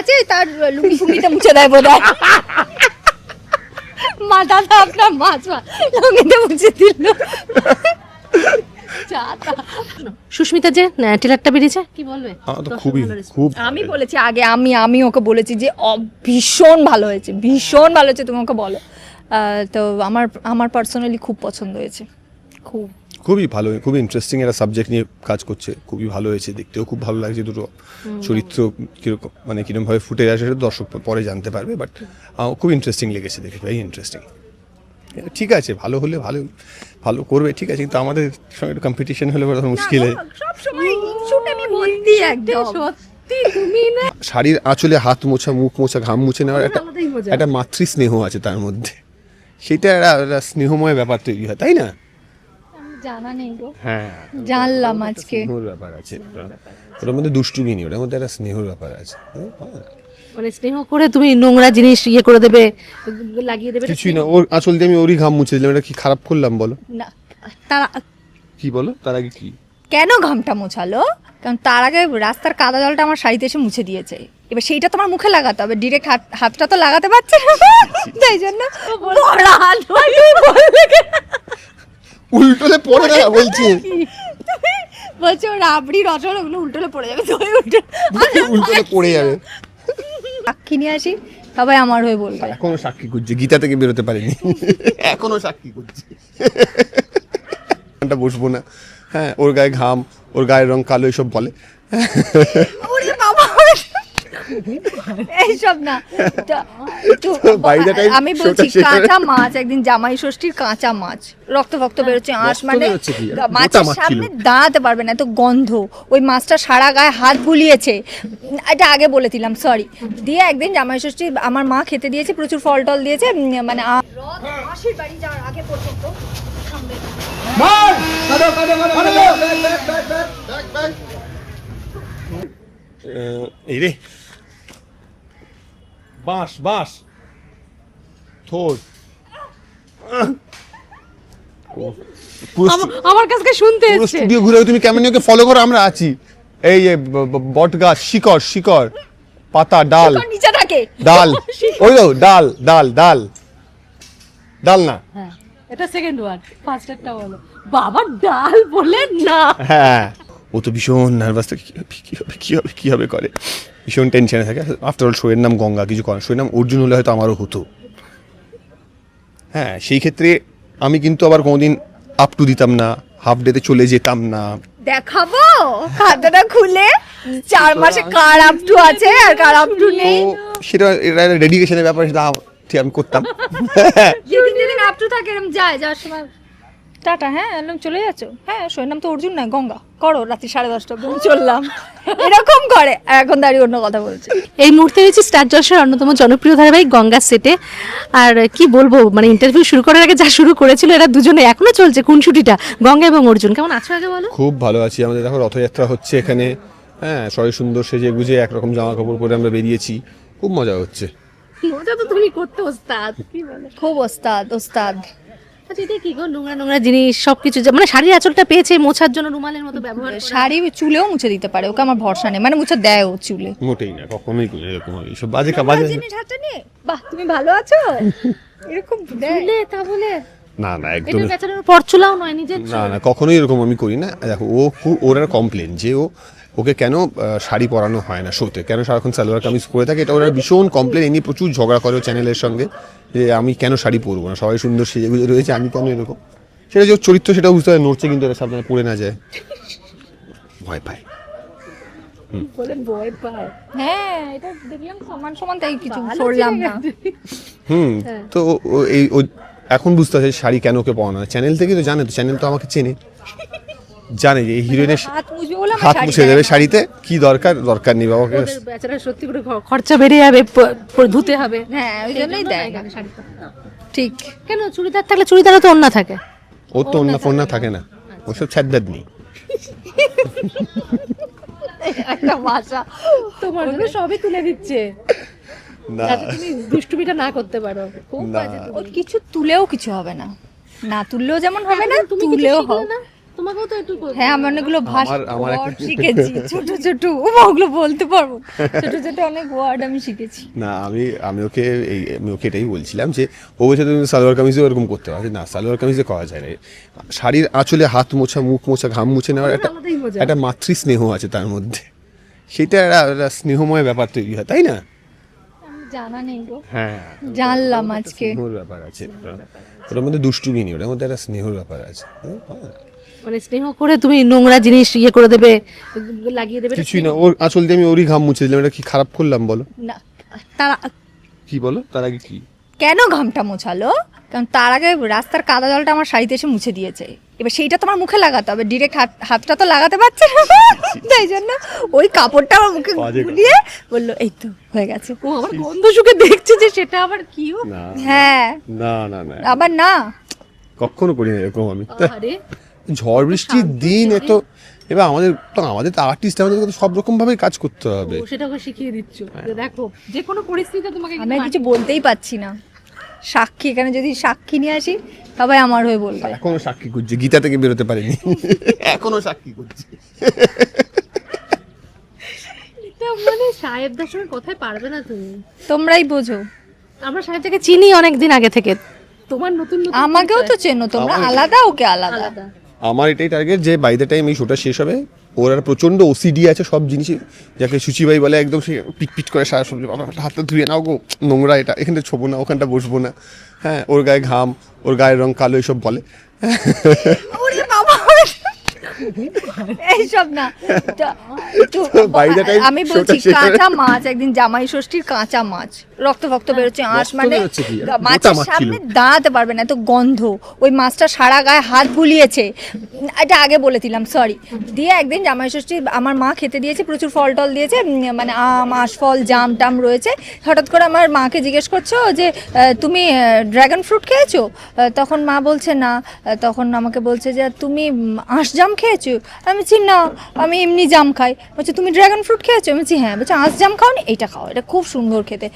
আছে তার লুঙ্গি ফুঙ্গিটা মুছে দেয় বোধহয়। মাথাটা আপনার মাছ লুঙ্গিতে মুছে দিল। সুস্মিতা যে ট্রেলারটা বেরিয়েছে কি বলবে? খুবই খুব আমি বলেছি আগে, আমি ওকে বলেছি যে ভীষণ ভালো হয়েছে, ভীষণ ভালো হয়েছে, তুমি ওকে বলো। তো আমার পার্সোনালি খুব পছন্দ হয়েছে, খুবই ভালো, খুবই ইন্টারেস্টিং একটা সাবজেক্ট নিয়ে কাজ করছে, খুবই ভালো হয়েছে, দেখতেও খুব ভালো লাগছে। দুটো চরিত্র কিরকম মানে কিরকমভাবে ফুটে আসে সেটা দর্শক পরে জানতে পারবে, বাট খুব ইন্টারেস্টিং লেগেছে দেখে, ভেরি ইন্টারেস্টিং। ঠিক আছে, ভালো হলে ভালো ভালো করবে, ঠিক আছে, কিন্তু আমাদের সঙ্গে একটু কম্পিটিশন হলে বড় মুশকিল। শাড়ির আঁচলে হাত মোছা, মুখ মোছা, ঘাম মুছে নেওয়ার একটা মাতৃ স্নেহ আছে তার মধ্যে, সেটা একটা স্নেহময় ব্যাপার তৈরি হয়, তাই না? জানা নেই গো, হ্যাঁ জানলাম আজকে। স্নেহর ব্যাপার আছে ওটার মধ্যে, দুষ্টুমি নেই, ওটার মধ্যে একটা স্নেহর ব্যাপার আছে। মানে স্নেহ করে তুমি নোংরা জিনিস ইয়ে করে দেবে, লাগিয়ে দেবে, কিছুই না, ওর আঁচল দিয়ে আমি ওরই ঘাম মুছে দিলাম, এটা কি খারাপ করলাম বলো? না, তারা কি বলো, তার আগে কি কেন ঘামটা মোছালো? কারণ তার আগে রাস্তার কাদা জলটা আমার শাড়িতে এসে মুছে দিয়েছে, এবার সেইটা তোমার মুখে লাগাতে হবে, ডিরেক্ট হাতটা তো লাগাতে পারছে না, তাই জন্য উল্টোলে পড়ে না বলছি, বলছে ও রাবড়ি রসল ওগুলো উল্টোলে পড়ে যাবে, তো উল্টোলে পড়ে যাবে। সাক্ষী নিয়ে আসি, সবাই আমার হয়ে বলবে। এখনো সাক্ষী করছে, গীতা থেকে বেরোতে পারিনি, এখনো সাক্ষী করছে। বসবো না, হ্যাঁ, ওর গায়ে ঘাম, ওর গায়ের রং কালো, এসব বলে। এইসব না, আমি বলছি কাঁচা মাছ, একদিন জামাই ষষ্ঠীর কাঁচা মাছ, রক্ত ফক্ত বেরোচ্ছে, আঁশ মানে মাছের সামনে দাঁড়াতে পারবে না, এত গন্ধ। ওই মাছটা সারা গায়ে হাত বুলিয়েছে, এটা আগে বলে দিলাম, সরি। দিয়ে একদিন জামাই ষষ্ঠী আমার মা খেতে দিয়েছে, প্রচুর ফল টল দিয়েছে, মানে মাসির বাড়ি যাওয়ার আগে পর্যন্ত এই রে বাঁশ বাঁশ থোর, আমার কাছে শুনতে পুরো এসেছে। স্টুডিও ঘুরে তুমি কেমন ওকে ফলো করো, আমরা আছি। এই যে বট গাছ, শিকড় শিকড়, পাতা, ডাল, নিচে থাকে ডাল, ওই তো ডাল ডাল ডাল ডাল না, হ্যাঁ এটা সেকেন্ড ওয়ার্ড, ফার্স্ট একটা বলো। বাবা ডাল বলে না, হ্যাঁ, ও তো ভীষণ নার্ভাস থাকে, কি হবে করে, ভীষণ টেনশনে থাকে। আফটার অল শোয়ের নাম গঙ্গা, কিছু করে, শোয়ের নাম অর্জুন হলে হয়তো আমারও হতো। হ্যাঁ, সেই ক্ষেত্রে আমি কিন্তু আবার কোনোদিন আপ টু দিতাম না, হাফ ডেতে চলে যেতাম না। দেখাবো খাতাটা খুলে 4 মাসে কার আপ টু আছে আর কার আপ টু নেই, সেটা ডেডিকেশনের ব্যাপার, সেটা ঠিক আমি করতাম। যেদিন আপ টু থাকে এরকম যাওয়ার সময় টাটা, হ্যাঁ এরকম চলে যাচ্ছ, হ্যাঁ শোয়ের নাম তো অর্জুন নয় গঙ্গা, করো রাত্রি 10:30 চললাম, এরকম করে। এখন দাঁড়িয়ে অন্য কথা বলছে। এই মুহূর্তে রয়েছে স্টার জলসার অন্যতম জনপ্রিয় ধারাবাহিক গঙ্গা সেটে। আর কি বলবো, মানে ইন্টারভিউ শুরু করার আগে যা শুরু করেছিল এরা দুজনে, এখনো চলছে খুনসুটিটা, গঙ্গা এবং অর্জুন। কেমন আছো আগে বলো? খুব ভালো আছি, আমাদের দেখো রথযাত্রা হচ্ছে এখানে, হ্যাঁ, সবাই সুন্দর সেজে গুজে একরকম জামা কাপড় পরে আমরা বেরিয়েছি, খুব মজা হচ্ছে। মজা তো তুমি করতে ওস্তাদ, কি বলো? খুব ওস্তাদ। আচ্ছা এটা কি গো, নোংরা নোংরা জিনিস সবকিছু, মানে শাড়ির আঁচলটা পেয়েছে মোছার জন্য রুমালের মতো ব্যবহার করে। শাড়ি চুলেও মুছে দিতে পারে, ওকে আমার ভরসা নেই, মানে মুছে দেয় ও চুলে। মোটেই না, কখনোই এরকম এইসব বাজে বাজে জিনিস হাতে নিয়ে, বাহ তুমি ভালো আছো, এরকম চুলে তা বলে না না, এটা একদম বেচারার পরচুলাও নয়, নিজের না না, কখনোই এরকম আমি করি না। দেখো, ওর একটা কমপ্লেন যে ওকে কেন শাড়ি পরানো হয় না শোতে, কেন সারাক্ষণ সালোয়ার কামিজ পরে থাকে, এটা ওরা ভীষণ কমপ্লেন, এ নিয়ে প্রচুর ঝগড়া করে চ্যানেলের সঙ্গে, যে আমি কেন শাড়ি পরবো না, সবাই সুন্দর সেজে গুজে রয়েছে, আমি কেন এরকম। সেটা যে চরিত্র সেটা বুঝতে হয়, নড়ছে কিন্তু এটা সাবধানে পড়ে না যায়, ভয় পায়। বলে ভয় পায়, হ্যাঁ এটা দেখলাম সমান তাই কিছু করলাম না। তো ও এখন বুঝতে পারছে শাড়ি কেন ওকে পরানো হয়, চ্যানেল থেকে তো জানে, তো চ্যানেল তো আমাকে চেনে, জানে যে এই হিরোইনের হাত মুছে দেবে শাড়িতে, কি দরকার নেই বাবাকে। বেচারা সত্যি করে খরচা বেড়ে যাবে, ধুতে হবে, হ্যাঁ ওই জন্যই দেয় ঠিক। কেন চুড়িদার থাকলে, চুড়িদারও তো অন্য থাকে, ওর তো অন্য ফোন না থাকে না, ওসব ছ্যাদ নেই। একটা ভাষা তোমার জন্য সবই তুলে দিচ্ছে না, তুমি দুষ্টুমিটা না করতে পারো। ও কিছু তুলেও কিছু হবে না, না তুললেও যেমন হবে না, তুললেও হবে। তোমাকেও তো একটু হ্যাঁ আমি অনেকগুলো ভাষা আমার একটা- word শিখেছি, ছোট ছোট ওগুলো বলতে পারবো, ছোট ছোট অনেক ওয়ার্ড আমি শিখেছি। না আমি ওকে এটাই বলছিলাম যে ও বলছে তুমি সালোয়ার কামিজও এরকম করতে পারো, না সালোয়ার কামিজে করা যায় না, শাড়ির আঁচলে হাত মোছা, মুখ মোছা, ঘাম মুছে নেওয়ার আলাদাই মজা। একটা মাতৃ স্নেহ আছে তার মধ্যে, সেটা একটা স্নেহময় ব্যাপার তৈরি হয়, তাই না? আমি জানা নেই গো, হ্যাঁ, জানলাম আজকে। স্নেহর ব্যাপার আছে, ওটার মধ্যে দুষ্টুমি নেই, ওটার মধ্যে একটা স্নেহর ব্যাপার আছে। মানে স্নেহ করে তুমি নোংরা জিনিস ইয়ে করে দেবে, লাগিয়ে দেবে, কিছুই না, ওর আঁচল দিয়ে আমি ওরই ঘাম মুছে দিলাম, এটা কি খারাপ করলাম বলো? না তারা কি বলো, তার আগে কি? কেন ঘামটা মোছালো? কারণ তার আগে রাস্তার কাদা জলটা আমার শাড়িতে এসে মুছে দিয়েছে, এবার সেইটা তোমার মুখে লাগাতে হবে, ডিরেক্ট হাতটা তো লাগাতে পারছে না, তাই জন্য ওই কাপড়টা আমার মুখে গুলিয়ে বললো এই তো হয়ে গেছে। ও আমার গন্ধ শুকে দেখছে যে সেটা আবার কি না হ্যাঁ না না না, আবার না, কখনো করি না এরকম আমি। আরে ঝড় বৃষ্টির দিন এত, এবার আমাদের তো আর্টিস্ট, আমাদের তো সব রকম ভাবে কাজ করতে হবে। ও সেটাকে শিখিয়ে দিচ্ছ যে দেখো যে কোনো পরিস্থিতিতে তোমাকে আমি আর কিছু বলতেই পারছি না, সাক্ষী এখানে যদি সাক্ষী নিয়ে আসি তবে আমার হয়ে বলবে। এখনো সাক্ষী করছে, গীতা থেকে বেরোতে পারিনি, এখনো সাক্ষী করছে। এটা মানে সাহেবদার সঙ্গে কথাই পারবে না তুমি, তোমরাই বোঝো, আমরা সাহেবদাকে চিনি অনেক দিন আগে থেকে, তোমার নতুন নতুন আমাকেও তো চেনো তোমরা, আলাদা ওকে আলাদা। আলাদা। আমার এটাই টার্গেট যে বাই দ্য টাইম এই শোটা শেষ হবে ওর আর প্রচন্ড ওসিডি আছে সব জিনিসে, যাকে সুচিবাই বলে, একদম সে পিট করে সারা সবজি হাতটা ধুয়ে নাও গো, নোংরা এটা, এখানটা ছোবো না, ওখানটা বসবো না, হ্যাঁ ওর গায়ে ঘাম, ওর গায়ের রং কালো, এইসব বলে। ওরে বাবা, এইসব না by the time আমি বলছি শোটা শেষ হবে- কাঁচা মাছ, একদিন জামাই ষষ্ঠীর কাঁচা মাছ, রক্ত বেরোচ্ছে, আঁশ রক্ত মানে বেরোচ্ছে কি? মাছের মোটা মাছ সামনে ছিল। দাঁড়াতে পারবে না, এত গন্ধ, ওই মাছটা সারা গায়ে হাত বুলিয়েছে, এটা আগে বলে দিলাম সরি। দিয়ে একদিন জামাই ষষ্ঠী আমার মা খেতে দিয়েছে, প্রচুর ফল টল দিয়েছে, মানে আম আশফল জাম টাম রয়েছে, হঠাৎ করে আমার মাকে জিজ্ঞেস করছো যে তুমি ড্রাগন ফ্রুট খেয়েছো? তখন মা বলছে না, তখন আমাকে বলছে যে তুমি আঁশ জাম খেয়েছো? আমি বলছি না, আমি এমনি জাম খাই। বলছে তুমি ড্রাগন ফ্রুট খেয়েছো? আমি বলছি হ্যাঁ। বলছে আঁশ জাম খাওনি, এইটা খাও, এটা খুব সুন্দর খেতে,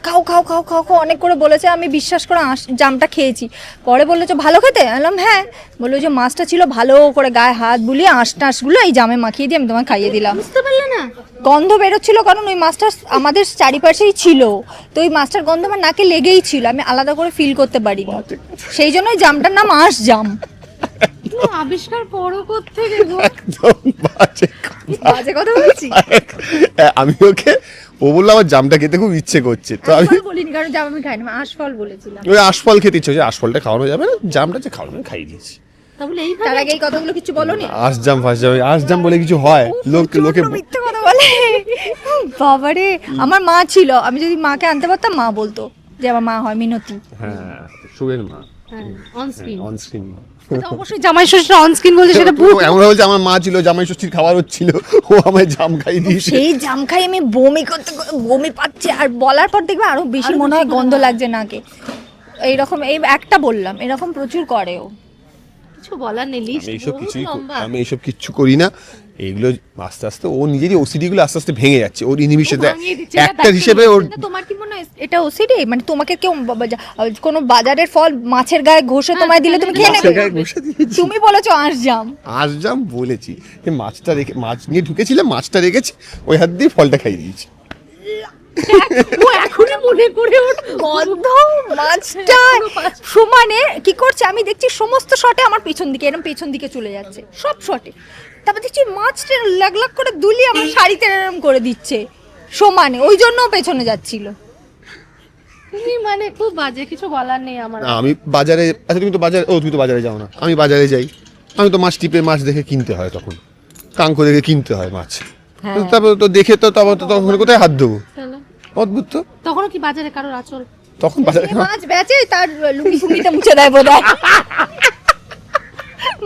খাও খাও খাও খাও খাও, অনেক করে বলেছে, আমি বিশ্বাস করে আঁশ জামটা খেয়েছি। পরে বললো যে ভালো খেতে? আমি বললাম হ্যাঁ। বললো যে মাছটা ছিল ভালো করে গায়ে হাত বুলিয়ে আঁশ টাঁশগুলো এই জামে মাখিয়ে দিয়ে আমি তোমায় খাইয়ে দিলাম। বুঝতে পারলে না? গন্ধ বেরোচ্ছিল কারণ ওই মাছটা আমাদের চারিপাশেই ছিল, তো ওই মাছটার গন্ধ আমার নাকে লেগেই ছিল, আমি আলাদা করে ফিল করতে পারিনি, সেই জন্য ওই জামটার নাম আঁশ জাম। তুমি আবিষ্কার করো কোত্থেকে গো? একদম বাজে কথা। বাজে কথা বলছি? আমি ওকে, ও বললো আমার জামটা খেতে খুব ইচ্ছে করছে, তো আমি আশফল বলিনি কারণ জাম আমি খাই না, আমি আশফল বলেছিলাম। ওই আশফল খেতে ইচ্ছে হচ্ছে, আশফলটা খাওয়ানো যাবে না, জামটা যে খাওয়ানো খাইয়ে দিয়েছি। তাহলে তার এইভাবে আগে এই কথাগুলো কিছু বলোনি? আশ জাম ফাঁস জাম, আশ জাম বলে কিছু হয়? লোকে মিথ্যে কথা বলে বাবারে, আমার মা ছিল, আমি যদি মাকে আনতে পারতাম মা বলতো যে আমার মা হয় মিনতি। হ্যাঁ, সুগের মা অন স্ক্রিন অন স্ক্রিন। অবশ্যই জামাই ষষ্ঠী অন স্ক্রিন বলছে সেটা এমন বলছে আমার মা ছিল, জামাই ষষ্ঠীর খাবার হচ্ছিল, ও আমায় জাম খাই দিয়েছে। সেই জাম খাই আমি বমি পাচ্ছে, আর বলার পর দেখবে আরো বেশি মনে হয় গন্ধ লাগছে নাকে, এইরকম, এই একটা বললাম, এরকম প্রচুর করেও। কিছু বলার নেই, লিস্ট আমি এইসব কিচ্ছু করি না, এইগুলো আস্তে আস্তে ও নিজেরই ওসিডি গুলো আস্তে আস্তে ভেঙে যাচ্ছে, ওর ইনহিবিশন একটা হিসেবে ওর। তোমার কি মনে হয় এটা ওসিডি? মানে তোমাকে কেউ কোনো বাজারের ফল মাছের গায়ে ঘষে তোমায় দিলে তুমি খেয়ে মাছের নেবে? গায়ে ঘষে দিয়েছি। তুমি বলেছো আঁশ জাম। আজ জাম বলেছি, যে মাছটা রেখে, মাছ নিয়ে ঢুকেছিলাম, মাছটা রেখেছি, ওই হাত দিয়ে ফলটা খাই দিয়েছি। ও এখনই মনে করে ওর গন্ধ মাছটা সমানে কি করছে আমি দেখছি, সমস্ত শটে আমার পেছন দিকে, এরকম পেছন দিকে চলে যাচ্ছে সব শটে, তারপর দেখছি মাছটা লাগ লাগ করে দুলি আমার শাড়িতে এরকম করে দিচ্ছে সমানে, ওই জন্য পেছনে যাচ্ছিল। তুমি মানে খুব বাজে, কিছু বলার নেই আমার। না, আমি বাজারে, আচ্ছা তুমি তো বাজারে, তুমি তো বাজারে যাও না, আমি বাজারে যাই, আমি তো মাছ টিপে মাছ দেখে কিনতে হয়, তখন কাঙ্ক দেখে কিনতে হয় মাছ, তারপর তো দেখে তো তখন কোথায় হাত দেবো? তাহলে অদ্ভুত তো, তখনও কি বাজারে কারোর আচল? তখন বাজারে যে মাছ বেচে তার লুঙ্গি ফুঙ্গিতে মুছে দেয় বোধহয়,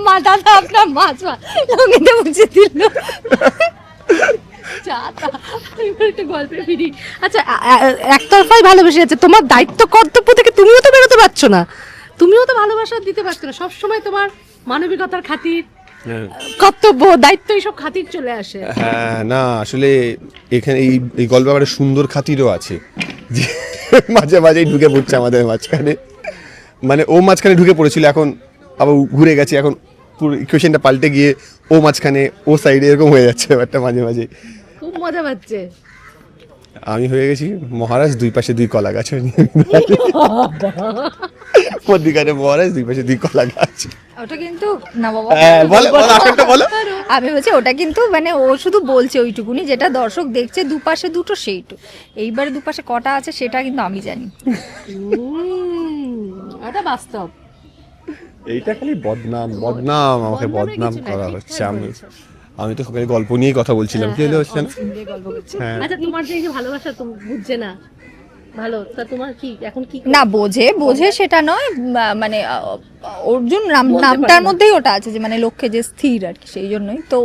মা দাদা আপনার মাছ লুঙ্গিতে মুছে দিল। একটা গল্পের ফিরি। আচ্ছা একতরফাই ভালোবেসে যাচ্ছে, তোমার দায়িত্ব কর্তব্য থেকে তুমিও তো বেরোতে পারছো না, তুমিও তো ভালোবাসা দিতে পারছো না, সবসময় তোমার মানবিকতার খাতির, কর্তব্য দায়িত্ব এইসব খাতির চলে আসে। হ্যাঁ, না আসলে এখানে এই গল্প একটা সুন্দর খাতিরও আছে, যে মাঝে মাঝেই ঢুকে পড়ছে আমাদের মাঝখানে, মানে ও মাঝখানে ঢুকে পড়েছিল, এখন আবার ঘুরে গেছে, এখন পুরো ইকুয়েশনটা পাল্টে গিয়ে ও মাঝখানে ও সাইডে এরকম হয়ে যাচ্ছে ব্যাপারটা মাঝে মাঝে। খুব মজা পাচ্ছে। আমি হয়ে গেছি মহারাজ, দুই পাশে দুই কলা গাছ। মধ্যিখানে মহারাজ, দুই পাশে দুই কলা গাছ। ওটা কিন্তু না বাবা, হ্যাঁ, বলো বলো, আরেকটা বলো। আমি বলছি ওটা কিন্তু মানে ও শুধু বলছে ওইটুকুনি, যেটা দর্শক দেখছে দুপাশে দুটো সেইটু, এইবারে দুপাশে কটা আছে সেটা কিন্তু আমি জানি। এটা বাস্তব। এইটা খালি বদনাম বদনাম, আমাকে বদনাম করা হচ্ছে। আমি তো সকালে গল্প নিয়েই কথা বলছিলাম, কি হলো হচ্ছে না? হ্যাঁ, আচ্ছা তোমার যে এই যে ভালোবাসা তুমি বুঝছে না ভালো, তা তোমার কি এখন কি না বোঝে সেটা নয়, মানে অর্জুন নামটার মধ্যেই ওটা আছে যে মানে লক্ষ্যে যে স্থির আর কি, সেই জন্যই তো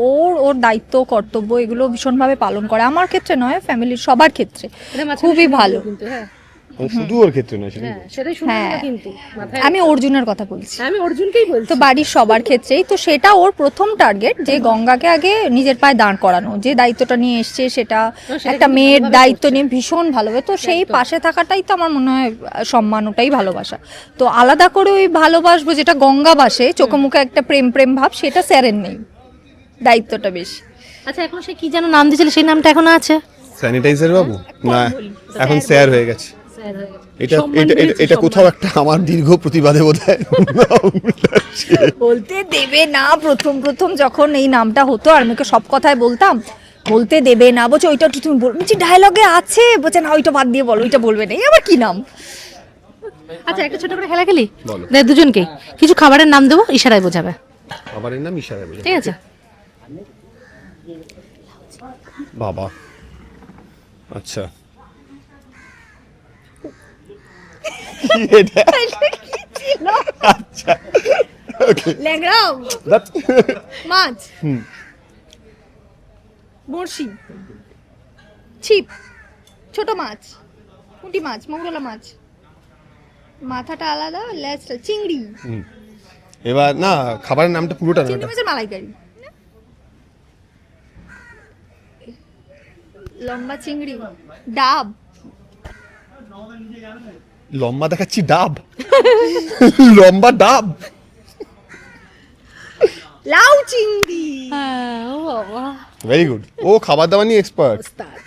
ওর দায়িত্ব কর্তব্য এগুলো ভীষণভাবে পালন করে, আমার ক্ষেত্রে নয় ফ্যামিলির সবার ক্ষেত্রে খুবই ভালো। কিন্তু হ্যাঁ শুধু ওর ক্ষেত্রে নয়, হ্যাঁ সেটাই শুনলাম না, কিন্তু মাথায় আমি অর্জুনের কথা বলছি, আমি অর্জুনকেই বলছি। তো বাড়ির সবার ক্ষেত্রেই তো সেটা ওর প্রথম টার্গেট, যে গঙ্গাকে আগে নিজের পায়ে দাঁড় করানো, যে দায়িত্বটা নিয়ে এসছে সেটা একটা মেয়ের দায়িত্ব নিয়ে ভীষণ ভালোভাবে, তো সেই পাশে থাকাটাই তো আমার মনে হয় সম্মান, ওটাই ভালোবাসা। তো আলাদা করে ওই ভালোবাসবো যেটা গঙ্গা বাসে চোখে মুখে একটা প্রেম প্রেম ভাব, সেটা স্যারের নেই, দায়িত্বটা বেশি। আচ্ছা এখন সে কি যেন নাম দিয়েছিল, সেই নামটা এখনো আছে? স্যানিটাইজার বাবু না, এখন স্যার হয়ে গেছে। এটা এটা কোথাও একটা আমার দীর্ঘ প্রতিবাদে বোধহয় বলতে দেবে না, প্রথম যখন এই নামটা হতো আর আমাকে সব কথায় বলতাম বলতে দেবে না, বলছে ওইটা একটু তুমি বলছি ডায়লগে আছে, বলছে না ওইটা বাদ দিয়ে বলো, ওইটা বলবে না, আবার কি নাম। আচ্ছা একটা ছোট করে খেলা খেলি, বলো। দুজনকে কিছু খাবারের নাম দেবো, ইশারায় বোঝাবে, খাবারের নাম ইশারায় বোঝাবে, ঠিক আছে? বাবা আচ্ছা আচ্ছা ওকে ল্যাংড়া মাছ, বড়শি, ছিপ, ছোট মাছ, পুঁটি মাছ, মৌরলা মাছ, মাথাটা আলাদা, লেজটা চিংড়ি, এবার না খাবারের নামটা পুরোটা না, চিংড়ি মাছের মালাইকারি, লম্বা চিংড়ি, ডাব, লম্বা দেখাচ্ছি ডাব, লম্বা ডাব, লাউ চিংড়ি। ও বাবা, ভেরি গুড। ও খাবার দাবার নিয়ে এক্সপার্ট। ওস্তাদ।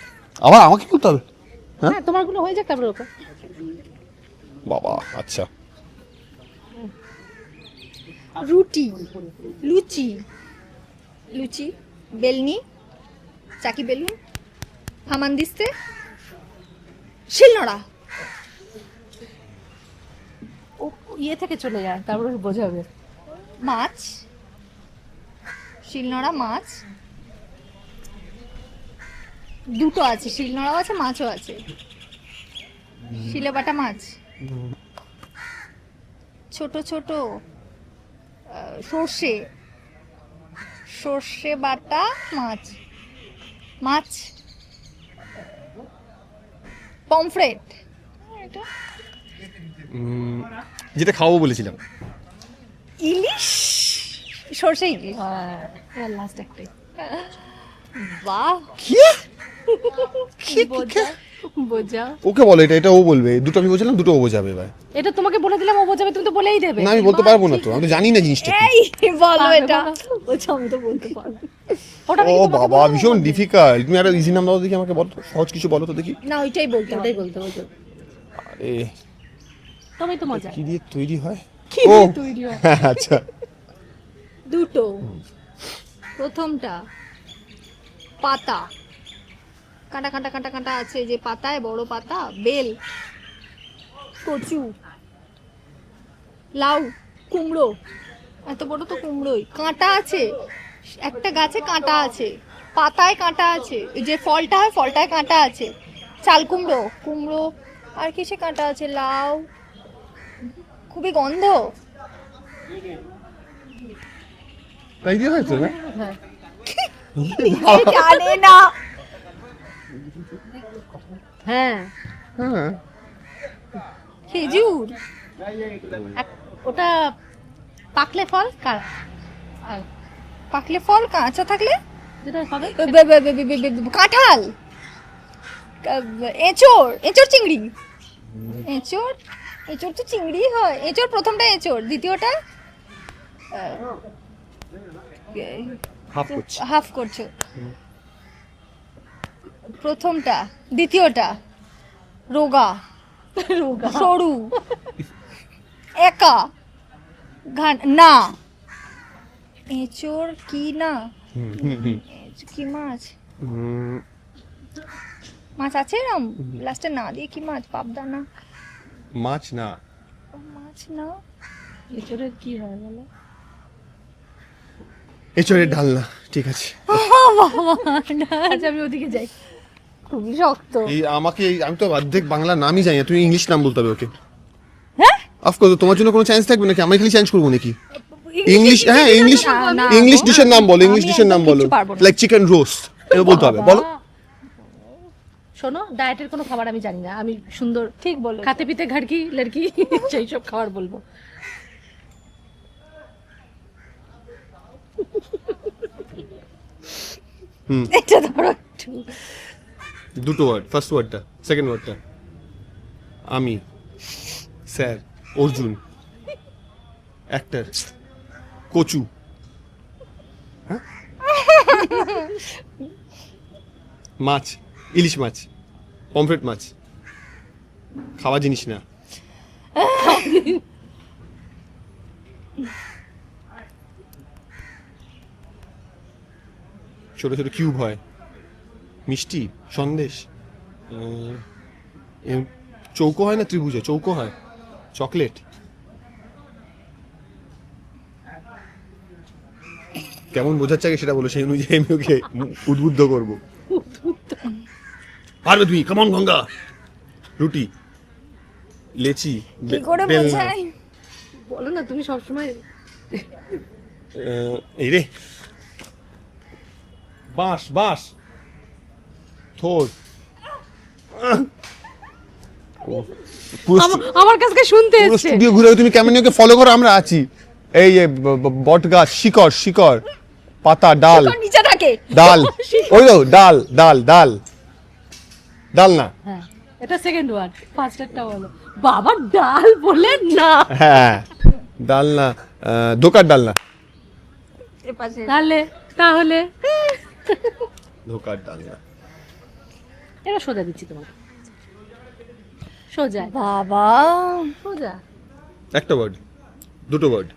আবার আমাকে বলতে হবে? হ্যাঁ তোমার গুলো হয়ে যাক তারপরে ওকে। বাবা আচ্ছা, রুটি, লুচি, বেলনি, চাকি বেলুন, হামানদিস্তে, শিলনোড়া। ও ইয়ে থেকে চলে যায় তারপরে বোঝাবে। মাছ, শিলনোড়া মাছ, দুটো আছে, শিলনোড়াও আছে মাছও আছে, শিলে বাটা মাছ, ছোট ছোট সর্ষে বাটা মাছ, পমফ্রেট, যেটা খাওয়াবো বলেছিলাম, ইলিশ, সর্ষে ইলিশ। হ্যাঁ লাস্ট একটাই। বাহ, বোঝাও। ওকে বলো এটা, এটা ও বলবে, দুটো আমি বলছিলাম, দুটো ও বোঝাবে এবার। এটা তোমাকে বলে দিলাম, ও বোঝাবে, তুমি তো বলেই দেবে। না আমি বলতে পারবো না তো, আমি তো জানি না জিনিসটা কি। এই বলো পারবে এটা, বলো। বলছো আমি তো বলতে পারবো ওটা ও বাবা ভীষণ ডিফিকাল্ট। তুমি একটা ইজি নাম দাও দেখি আমাকে, বলো তো, সহজ কিছু বলো তো দেখি। না, ওইটাই বলতে হবে। ওটাই বলতে বলতে আরে তুমি তো মজা। কি দিয়ে তৈরি হয়? কি ও দিয়ে তৈরি হয়? আচ্ছা, দুটো, প্রথমটা পাতা, কাঁটা কাঁটা কাঁটা কাঁটা আছে, যে পাতায় বড় পাতা, বেল, কচু, লাউ, কুমড়ো, এত বড় তো কুমড়োই, কাঁটা আছে, একটা গাছে কাঁটা আছে, পাতায় কাঁটা আছে, এই যে ফলটা হয় ফলটায় কাঁটা আছে, চাল কুমড়ো, আর কিসে কাঁটা আছে, লাউ, খুবই গন্ধ, তাই দিয়ে হয় তো না? নিজে জানে না। হ্যাঁ হ্যাঁ খেজুর, ওটা পাকলে ফল পাকলে ফল, কাঁচা থাকলে যেটা হবে কাঁঠাল, এঁচোড় চিংড়ি, এঁচোড় তো চিংড়ি হয়, এঁচোড় প্রথমটা, এঁচোড় দ্বিতীয়টা হাফ করছি। হাফ করছো। প্রথমটা, দ্বিতীয়টা রোগা, রোগা সরু, একা, ঘান না, এঁচোড় কি না, কি মাছ, মাছ আছে এরম লাস্টে না দিয়ে কি মাছ, পাবদা না, মাছ না, মাছ না, এঁচোড়ের কি হয় বলো? এঁচড়ের ডালনা, ঠিক আছে। আচ্ছা আমি ওদিকে যাই। খুবই শক্ত। আমি তো অর্ধেক বাংলা নামই জানি না, তুমি ইংলিশ নাম বলতে হবে ওকে। হ্যাঁ অফকোর্স, তোমার জন্য কোনো চান্স থাকবে নাকি? আমি খালি চেঞ্জ করবো নাকি? ইংলিশ, হ্যাঁ ইংলিশ, না, ইংলিশ ডিশের নাম বলো, আমি ইংলিশ ডিশের নাম একদম বলো, কিচ্ছু পারবো না। লাইক চিকেন রোস্ট, এটা বলতে হবে, বলো। শোনো, ডায়েটের কোনো খাবার আমি জানি না, আমি সুন্দর ঠিক বলো। খাতে পিতে ঘাড়কি লড়কি সেই সব খাবার বলবো। এটা ধরো একটু। দুটো ওয়ার্ড, ফার্স্ট ওয়ার্ডটা, সেকেন্ড ওয়ার্ডটা। আমি, স্যার, অর্জুন, অ্যাক্টর, কচু, হ্যাঁ? মাছ, ইলিশ মাছ, পমফ্রেট মাছ, খাওয়া জিনিস না। ছোট ছোট কিউব হয়, মিষ্টি, সন্দেশ, চৌকো হয় না, ত্রিভুজে চৌকো হয়, চকলেট, কেমন বোঝাচ্ছে আগে সেটা বলো, সেই অনুযায়ী আমি ওকে উদ্বুদ্ধ করবো। পারবে তুমি, কেমন গঙ্গা, রুটি, লেচি, কি করে বেলনা, বোঝাই? বলো না, তুমি সবসময় এই রে, বাঁশ, বাঁশ, থোর, পুরো আমার কাছে শুনতে পুরো এসছে। স্টুডিও ঘুরে তুমি কেমন ওকে ফলো করো, আমরা আছি। এই যে বট গাছ, শিকড়, শিকড়, পাতা, ডাল, তোর নিচে থাকে। ডাল, ওই তো ডাল, ডাল, ডাল, ডাল না, হ্যাঁ, এটা সেকেন্ড ওয়ার্ড, ফার্স্টটা বলো। বাবা ডাল বলে না, হ্যাঁ ডাল না, ধোকার ডাল না, এপাশে তাহলে তাহলে ধোকার ডাল না। এটা সোজা দিচ্ছি তোমাকে, সোজা বাবা সোজা। একটা ওয়ার্ড, দুটো ওয়ার্ড,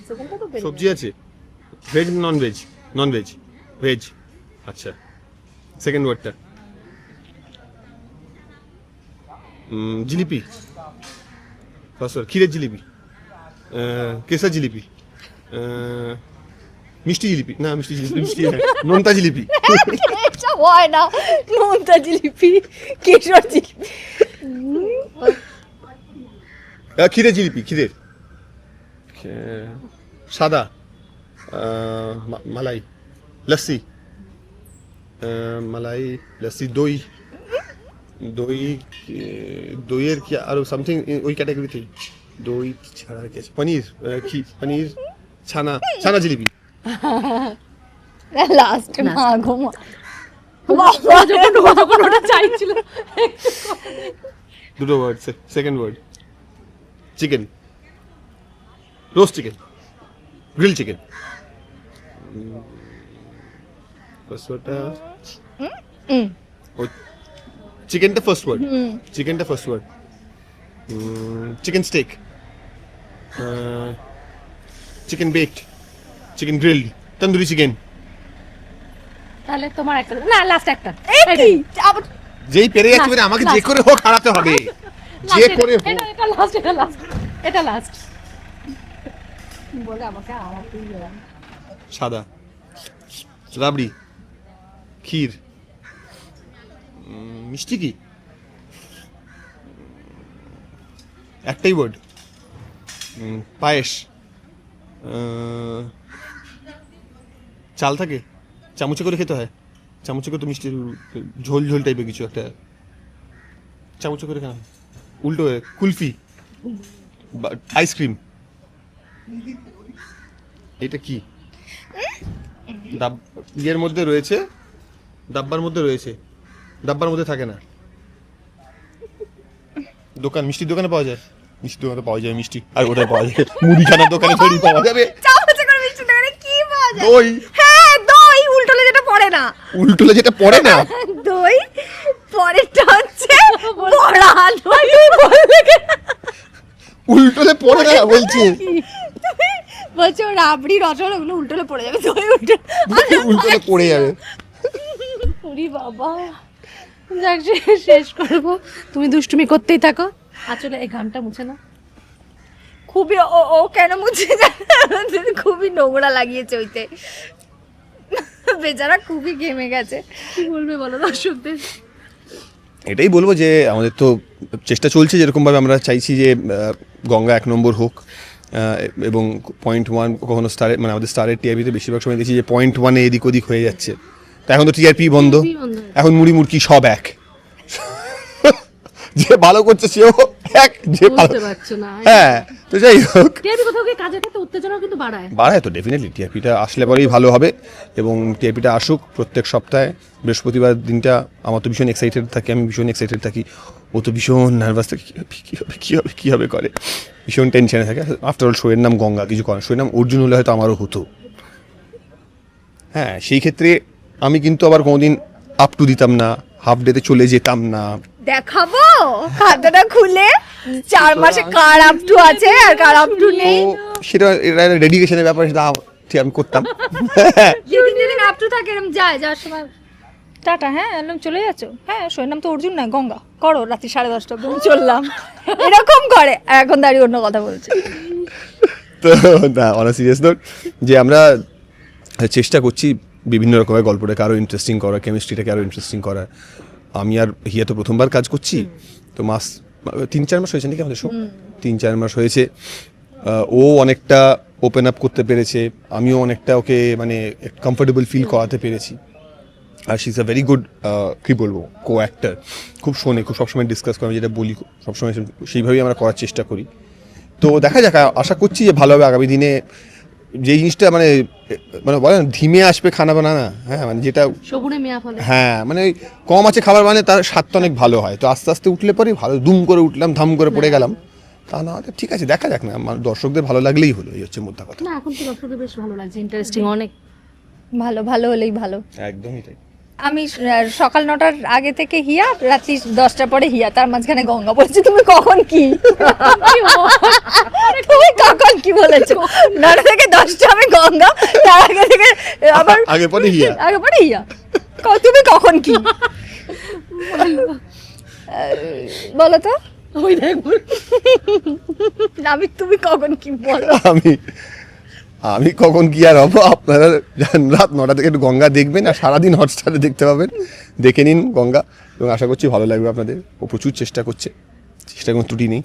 সেকেন্ডটা তো বেরিয়ে সবজি আছে, veg, non veg, non veg, veg, আচ্ছা। সেকেন্ড ওয়ার্ডটা, জিলিপি, ফার্স্ট ওয়ার্ড, ক্ষীরের জিলিপি, কেসা জিলিপি, মিষ্টি জিলিপি, না মিষ্টি জিলিপি, মিষ্টি হ্যাঁ, নোনতা জিলিপি, এটা হয় না, নোনতা জিলিপি, কেশর জিলিপি, ক্ষীরের জিলিপি, ক্ষীরের, সাদা, মালাই, লস্যি, মালাই, লস্যি, দই, দই, দইয়ের কি আরো সামথিং ওই ক্যাটাগরিতে, দই ছাড়া আর কি আছে, পনির, পনির, ছানা, ছানা জিলিপি, লাস্ট মা ঘুমা। যখন ওটা চাইছিল। দুটো word, second word, chicken, roast chicken, grill chicken, first ওয়ার্ডটা, চিকেনটা ফার্স্ট ওয়ার্ড, চিকেনটা first word, chicken steak, chicken baked, chicken grilled, tandoori chicken. তাহলে তোমার একটা, না লাস্ট একটা, এই কি আবার যেই পেরে যাচ্ছে পেরে আমাকে যে করে হোক হারাতে হবে, যে করে হোক। এটা লাস্ট, এটা লাস্ট, এটা লাস্ট বলে আমাকে আড়াতেই গেলাম। সাদা, রাবড়ি, ক্ষীর, মিষ্টি কি, একটাই ওয়ার্ড, পায়েস, চাল থাকে, চামচে করে খেতে হয়, চামচে করে তো মিষ্টি, ঝোল ঝোল টাইপের কিছু একটা, চামচে করে খাওয়া হয়। উল্টো হয়ে কুলফি, আইসক্রিম, এটা কি, ইয়ের মধ্যে রয়েছে, ডাব্বার মধ্যে রয়েছে, ডাব্বার মধ্যে থাকে না, দোকান, মিষ্টির দোকানে পাওয়া যায়, মিষ্টির দোকানে পাওয়া যায় মিষ্টি, আর ওটাই পাওয়া যায় মুদিখানার দোকানে থোড়ি পাওয়া যাবে। চামচে করে মিষ্টি দেবে যায়। দই হ্যাঁ দই, উল্টোলে যেটা পড়ে না, উল্টোলে যেটা পড়ে না, দই পরেরটা হচ্ছে বড়া। দই বললে উল্টোলে পড়ে না বলছি, বলছে ও রাবড়ি রসগোল্লা ওগুলো উল্টোলে পড়ে যাবে, দই উল্টোলে পড়ে যাবে। ওরে বাবা, যাক শেষ করবো, তুমি দুষ্টুমি করতেই থাকো। আসলে এই গানটা মুছে না, খুবই ও কেন মুছে যায়, খুবই নোংরা লাগিয়েছে ওইতে, বেচারা খুবই ঘেমে গেছে। কি বলবে বলো দর্শকদের? এটাই বলবো যে আমাদের তো চেষ্টা চলছে, যেরকমভাবে আমরা চাইছি যে গঙ্গা 1 নম্বর হোক, এবং 0.1 কখনো স্টারের, মানে আমাদের স্টারের টিআরপিতে বেশিরভাগ সময় দেখছি যে 0.1-এ এদিক ওদিক হয়ে যাচ্ছে। তা এখন তো টিআরপি বন্ধ, এখন মুড়ি মুড়কি সব এক, যে ভালো করছে সেও এক, যে ভালো, বুঝতে পারছো না। হ্যাঁ। তো যাই হোক, টিআরপি কোথাও গিয়ে কাজের ক্ষেত্রে উত্তেজনাও কিন্তু বাড়ায় তো ডেফিনেটলি, টিআরপিটা আসলে পরেই ভালো হবে, এবং টিআরপিটা আসুক প্রত্যেক সপ্তাহে বৃহস্পতিবার দিনটা। আমার তো ভীষণ এক্সাইটেড থাকি, আমি ভীষণ এক্সাইটেড থাকি, ও তো ভীষণ নার্ভাস থাকে, কী হবে করে, ভীষণ টেনশনে থাকে। আফটার অল শোয়ের নাম গঙ্গা, কিছু করেন, শোয়ের নাম অর্জুন হলে হয়তো আমারও হতো। হ্যাঁ, সেই ক্ষেত্রে আমি কিন্তু আবার কোনোদিন আপ টু দিতাম না, হাফ ডেতে চলে যেতাম না। দেখাবো খাতাটা খুলে 4 মাসে কার আপ টু আছে আর কার আপ টু নেই, তো সেটা ডেডিকেশনের ব্যাপার, সেটা ঠিক আমি করতাম। যেদিন যেদিন আপ টু থাকে এরকম যায়, যাওয়ার সময় টাটা, হ্যাঁ এরকম চলে যাচ্ছ, হ্যাঁ শোয়ের নাম তো অর্জুন না গঙ্গা, করো রাত্রি 10:30 অব্দি চললাম, এরকম করে। এখন দাঁড়িয়ে অন্য কথা বলছে। তো না, অন সিরিয়াস নোট, যে আমরা চেষ্টা করছি বিভিন্ন রকমের গল্পটাকে আরও ইন্টারেস্টিং করার, কেমিস্ট্রিটাকে আরও ইন্টারেস্টিং করার। আমি আর হিয়া তো প্রথমবার কাজ করছি, তো 3-4 মাস হয়েছে নাকি আমাদের শো, 3-4 মাস হয়েছে। ও অনেকটা ওপেন আপ করতে পেরেছে, আমিও অনেকটা ওকে মানে কমফোর্টেবল ফিল করাতে পেরেছি। আর she is a very good, কী বলবো, কো অ্যাক্টার, খুব শোনে, খুব সবসময় ডিসকাস করে, আমি যেটা বলি সবসময় সেইভাবেই আমরা করার চেষ্টা করি। তো দেখা যাক, আশা করছি যে ভালো হবে আগামী দিনে। যে জিনিসটা মানে মানে বলে না ধিমে আসবে খানা বানানা, হ্যাঁ মানে যেটা সবুরে মেয়া ফলে, হ্যাঁ মানে ওই কম আছে খাবার বানালে তার স্বাদটা অনেক ভালো হয়। তো আস্তে আস্তে উঠলে পরে ভালো, দুম করে উঠলাম, ধাম করে পড়ে গেলাম, তা না হলে ঠিক আছে, দেখা যাক না, দর্শকদের ভালো লাগলেই হলো, এই হচ্ছে মোদ্দা কথা। না এখন তো দর্শকদের বেশ ভালো লাগছে, ইন্টারেস্টিং অনেক। ভালো ভালো হলেই ভালো। একদমই তাই। আমি সকাল 9টার আগে থেকে হিয়া, রাত্রি 10টার পরে হিয়া, তার মাঝখানে গঙ্গা। বলছি তুমি কখন কি, তুমি কখন কি বলেছো? 9টা থেকে 10টা আমি গঙ্গা, তার আগে থেকে আবার আগে পরে হিয়া, আগে পরে হিয়া। তুমি কখন কি বলো তো? ওই দেখ, আমি তুমি কখন কি বলো? আমি কখন কি আর হবো, আপনারা রাত 9টা থেকে একটু গঙ্গা দেখবেন, আর সারাদিন হটস্টারে দেখতে পাবেন। দেখে নিন গঙ্গা, এবং আশা করছি ভালো লাগবে আপনাদের। ও প্রচুর চেষ্টা করছে, চেষ্টা কোনো ত্রুটি নেই,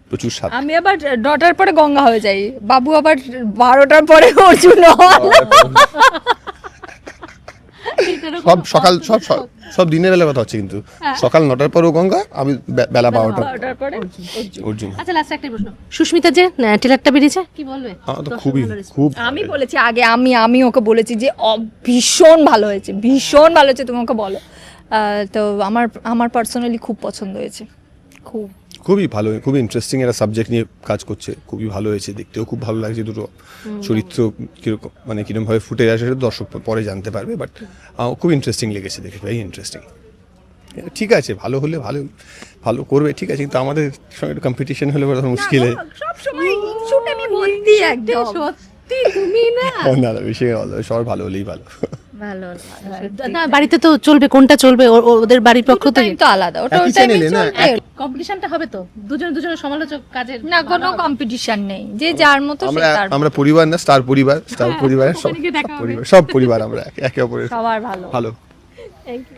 প্রচুর স্বাদ। আমি আবার 9টার পরে গঙ্গা হয়ে যাই, বাবু আবার 12টার পরে অর্জুন হন। সব সকাল সব দিনের বেলা কথা হচ্ছে, কিন্তু সকাল 9টার পরও গঙ্গা, আমি বেলা 12টার পরে অর্জুন। আচ্ছা লাস্ট একটা প্রশ্ন, সুস্মিতা যে ট্রেলারটা বেরিয়েছে, কি বলবে? আমার তো খুব আমি বলেছি আগে, আমি ওকে বলেছি যে ভীষণ ভালো হয়েছে, ভীষণ ভালো হয়েছে, তুমি ওকে বলো। তো আমার পার্সোনালি খুব পছন্দ হয়েছে, খুবই ভালো, খুবই ইন্টারেস্টিং একটা সাবজেক্ট নিয়ে কাজ করছে, খুবই ভালো হয়েছে, দেখতেও খুব ভালো লাগছে। দুটো চরিত্র কিরকম মানে কিরকমভাবে ফুটে আসে সেটা দর্শক পরে জানতে পারবে, বাট খুব ইন্টারেস্টিং লেগেছে দেখে, ভেরি ইন্টারেস্টিং। ঠিক আছে, ভালো হলে ভালো করবে, ঠিক আছে, কিন্তু আমাদের সঙ্গে একটু কম্পিটিশন হলে বড় মুশকিল হয়। সব সময় ইনশুট আমি বলতি একদম সত্যি তুমি না, না বিষয় ভালো, সবার ভালো হলেই ভালো। ভালো না বাড়িতে তো চলবে, কোনটা চলবে ওদের বাড়ির পক্ষ থেকে তো আলাদা, ওটা একই চ্যানেলে না, কম্পিটিশনটা হবে তো, দুজনের সমালোচক কাজের না, কোনো কম্পিটিশন নেই, যে যার মতো সে তার। আমরা পরিবার না, স্টার পরিবারের ওখানে গিয়ে দেখা হবে। সব পরিবার আমরা একে অপরের সবার ভালো। ভালো। Thank you.